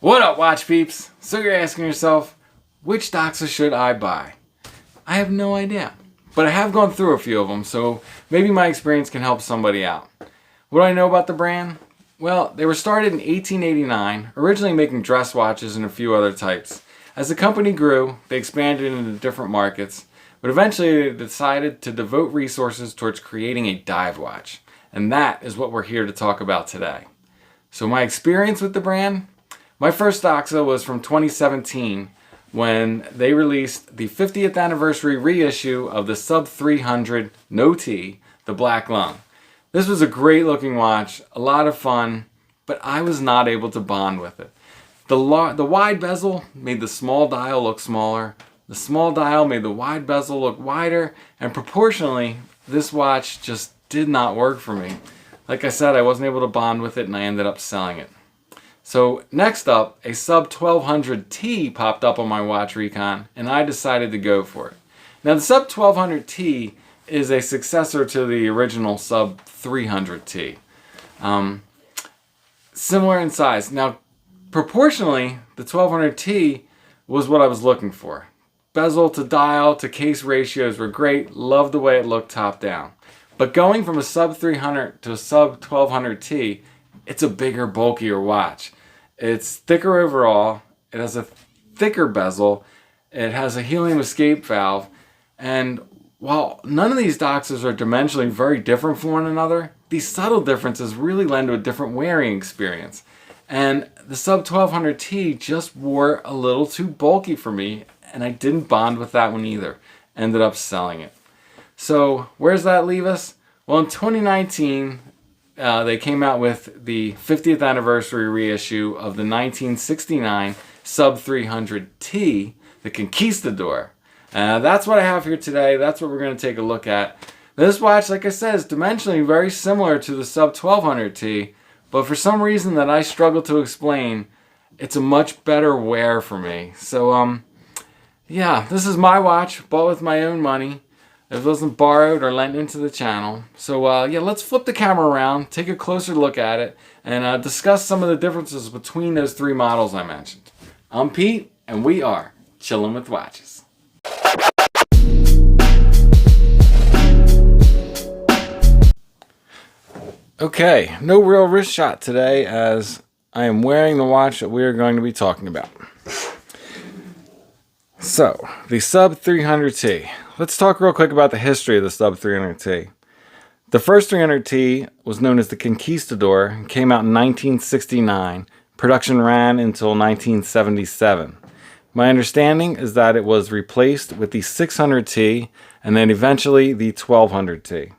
What up, watch peeps? So you're asking yourself, which Doxa should I buy? I have no idea, but I have gone through a few of them, so maybe my experience can help somebody out. What do I know about the brand? Well, they were started in 1889, originally making dress watches and a few other types. As the company grew, they expanded into different markets, but eventually they decided to devote resources towards creating a dive watch. And that is what we're here to talk about today. So my experience with the brand? My first Doxa was from 2017 when they released the 50th anniversary reissue of the Sub 300 No T, the Black Lung. This was a great looking watch, a lot of fun, but I was not able to bond with it. The wide bezel made the small dial look smaller, the small dial made the wide bezel look wider, and proportionally, this watch just did not work for me. Like I said, I wasn't able to bond with it and I ended up selling it. So next up, a Sub 1200T popped up on my watch recon and I decided to go for it. Now the Sub 1200T is a successor to the original Sub 300T. Similar in size. Now proportionally, the 1200T was what I was looking for. Bezel to dial to case ratios were great, loved the way it looked top down. But going from a Sub 300 to a Sub 1200T, it's a bigger, bulkier watch. It's thicker overall, it has a thicker bezel, it has a helium escape valve, and while none of these Doxas are dimensionally very different from one another, these subtle differences really lend to a different wearing experience. And the Sub 1200T just wore a little too bulky for me, and I didn't bond with that one either. Ended up selling it. So where's that leave us? Well, in 2019, they came out with the 50th anniversary reissue of the 1969 Sub 300T, the Conquistador. That's what I have here today. That's what we're going to take a look at. This watch, like I said, is dimensionally very similar to the Sub 1200T, but for some reason that I struggle to explain, it's a much better wear for me. So, yeah, this is my watch, bought with my own money. It wasn't borrowed or lent into the channel. So yeah, let's flip the camera around, take a closer look at it, and discuss some of the differences between those three models I mentioned. I'm Pete, and we are Chillin' with Watches. Okay, no real wrist shot today as I am wearing the watch that we are going to be talking about. So, the Sub 300T. Let's talk real quick about the history of the Sub 300T. The first 300T was known as the Conquistador and came out in 1969. Production ran until 1977. My understanding is that it was replaced with the 600T and then eventually the 1200T.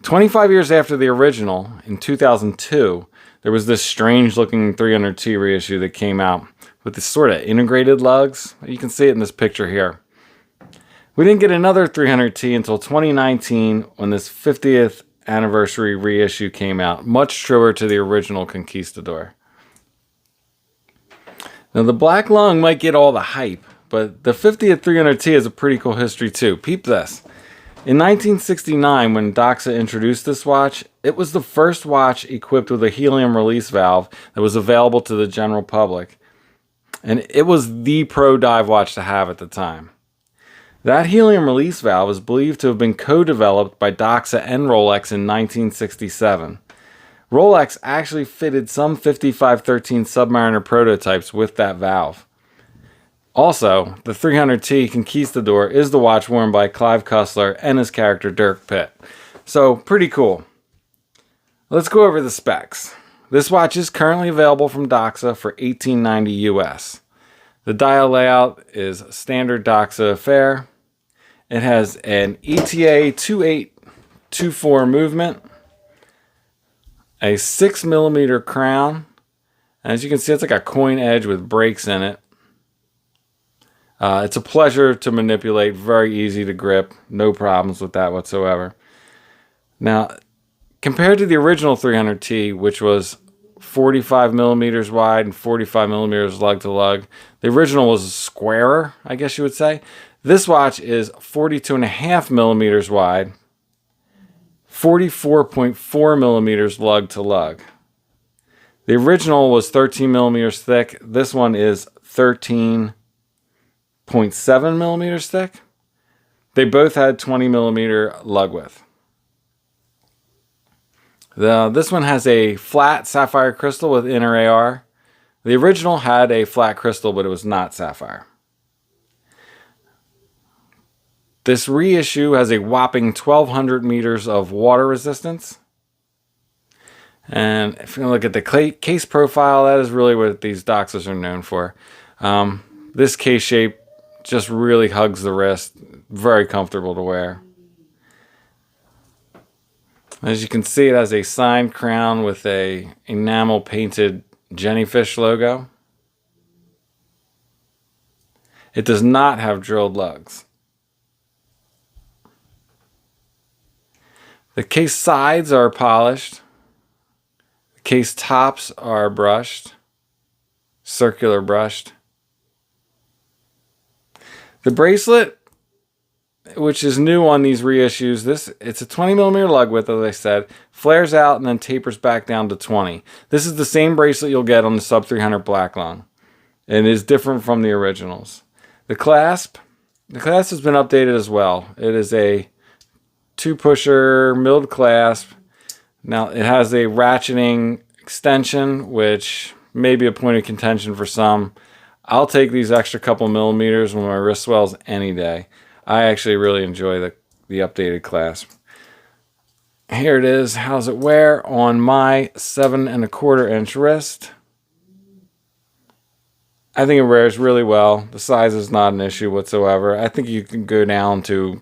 25 years after the original, in 2002, there was this strange looking 300T reissue that came out with this sort of integrated lugs. You can see it in this picture here. We didn't get another 300T until 2019 when this 50th anniversary reissue came out, much truer to the original Conquistador. Now the Black Lung might get all the hype, but the 50th 300T has a pretty cool history too. Peep this. In 1969, when Doxa introduced this watch, it was the first watch equipped with a helium release valve that was available to the general public. And it was the pro dive watch to have at the time. That helium release valve is believed to have been co-developed by Doxa and Rolex in 1967. Rolex actually fitted some 5513 Submariner prototypes with that valve. Also, the 300T Conquistador is the watch worn by Clive Cussler and his character Dirk Pitt. So, pretty cool. Let's go over the specs. This watch is currently available from Doxa for $18.90 US. The dial layout is standard Doxa affair. It has an ETA 2824 movement, a 6mm crown. As you can see, it's like a coin edge with breaks in it. It's a pleasure to manipulate, very easy to grip, no problems with that whatsoever. Now, compared to the original 300T, which was 45mm wide and 45mm lug to lug, the original was squarer, I guess you would say. This watch is 42.5mm wide, 44.4mm lug to lug. The original was 13 millimeters thick. This one is 13.7 millimeters thick. They both had 20 millimeter lug width. This one has a flat sapphire crystal with inner AR. The original had a flat crystal, but it was not sapphire. This reissue has a whopping 1,200 meters of water resistance. And if you look at the case profile, that is really what these Doxas are known for. This case shape just really hugs the wrist. Very comfortable to wear. As you can see, it has a signed crown with a enamel painted jellyfish logo. It does not have drilled lugs. The case sides are polished. The case tops are brushed, circular brushed. The bracelet, which is new on these reissues, it's a 20 millimeter lug width, as I said, flares out and then tapers back down to 20. This is the same bracelet you'll get on the Sub 300 Black Lung, and is different from the originals. The clasp has been updated as well. It is a 2-pusher milled clasp. Now it has a ratcheting extension, which may be a point of contention for some. I'll take these extra couple millimeters when my wrist swells any day. I actually really enjoy the updated clasp. Here it is. How's it wear on my 7 1/4 inch wrist? I think it wears really well. The size is not an issue whatsoever. I think you can go down to,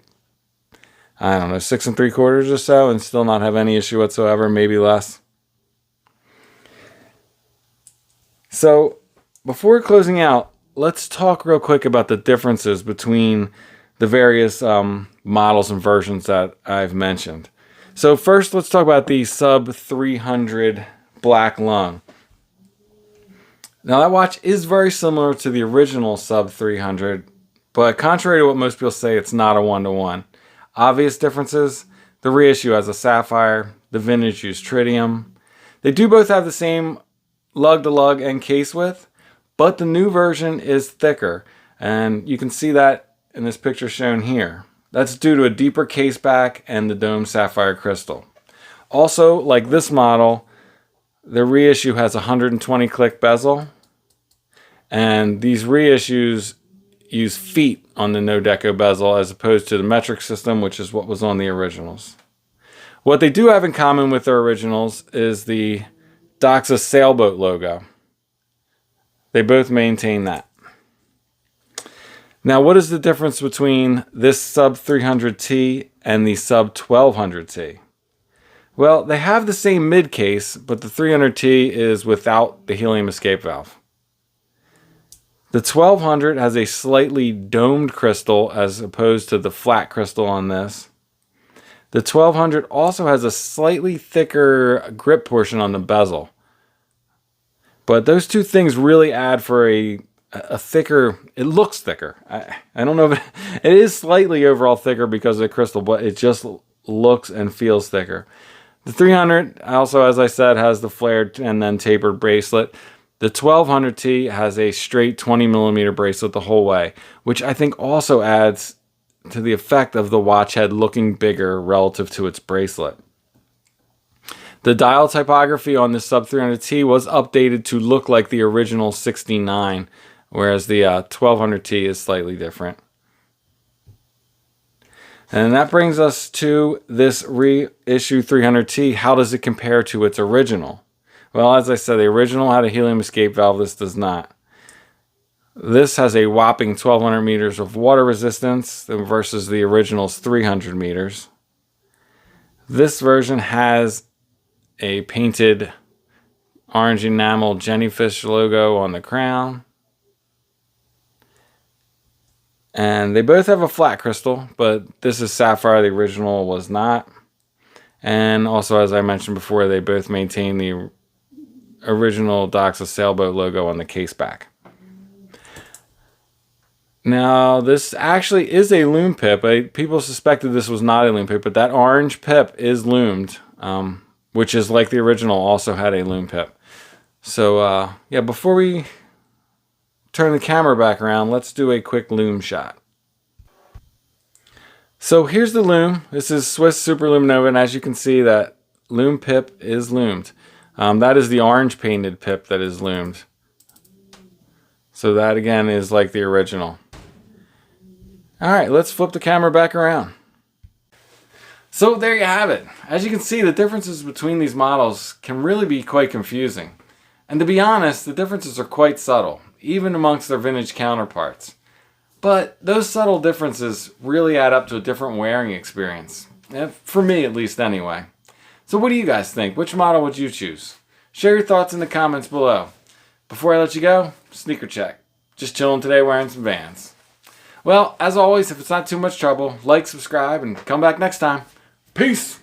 I don't know, 6 3/4 or so and still not have any issue whatsoever, maybe less. So before closing out, let's talk real quick about the differences between the various models and versions that I've mentioned. So first, let's talk about the Sub 300 Black Lung. Now that watch is very similar to the original Sub 300, but contrary to what most people say, it's not a one-to-one. Obvious differences: the reissue has a sapphire, the vintage used tritium. They do both have the same lug-to-lug and case width, but the new version is thicker, and you can see that in this picture shown here. That's due to a deeper case back and the dome sapphire crystal. Also, like this model, the reissue has a 120 click bezel, and these reissues use feet on the no deco bezel as opposed to the metric system, which is what was on the originals. What they do have in common with their originals is the Doxa sailboat logo. They both maintain that. Now, what is the difference between this Sub 300T and the Sub 1200T? Well, they have the same mid case, but the 300T is without the helium escape valve. The 1200 has a slightly domed crystal as opposed to the flat crystal on this. The 1200 also has a slightly thicker grip portion on the bezel. But those two things really add for a thicker, it looks thicker. I don't know if it is slightly overall thicker because of the crystal, but it just looks and feels thicker. The 300 also, as I said, has the flared and then tapered bracelet. The 1200T has a straight 20 millimeter bracelet the whole way, which I think also adds to the effect of the watch head looking bigger relative to its bracelet. The dial typography on the Sub 300T was updated to look like the original 69, whereas the 1200T is slightly different. And that brings us to this reissue 300T. How does it compare to its original? Well, as I said, the original had a helium escape valve. This does not. This has a whopping 1,200 meters of water resistance versus the original's 300 meters. This version has a painted orange enamel jellyfish logo on the crown. And they both have a flat crystal, but this is sapphire, the original was not. And also, as I mentioned before, they both maintain the original Doxa sailboat logo on the case back. Now, this actually is a loom pip. People suspected this was not a loom pip, but that orange pip is loomed, which is like the original also had a loom pip. So yeah, before we turn the camera back around, let's do a quick loom shot. So here's the loom. This is Swiss Super Luminova, and as you can see, that loom pip is loomed. That is the orange painted pip that is loomed. So that again is like the original. Alright, let's flip the camera back around. So there you have it. As you can see, the differences between these models can really be quite confusing. And to be honest, the differences are quite subtle, even amongst their vintage counterparts. But those subtle differences really add up to a different wearing experience. For me, at least anyway. So what do you guys think? Which model would you choose? Share your thoughts in the comments below. Before I let you go, sneaker check. Just chilling today wearing some Vans. Well, as always, if it's not too much trouble, like, subscribe, and come back next time. Peace!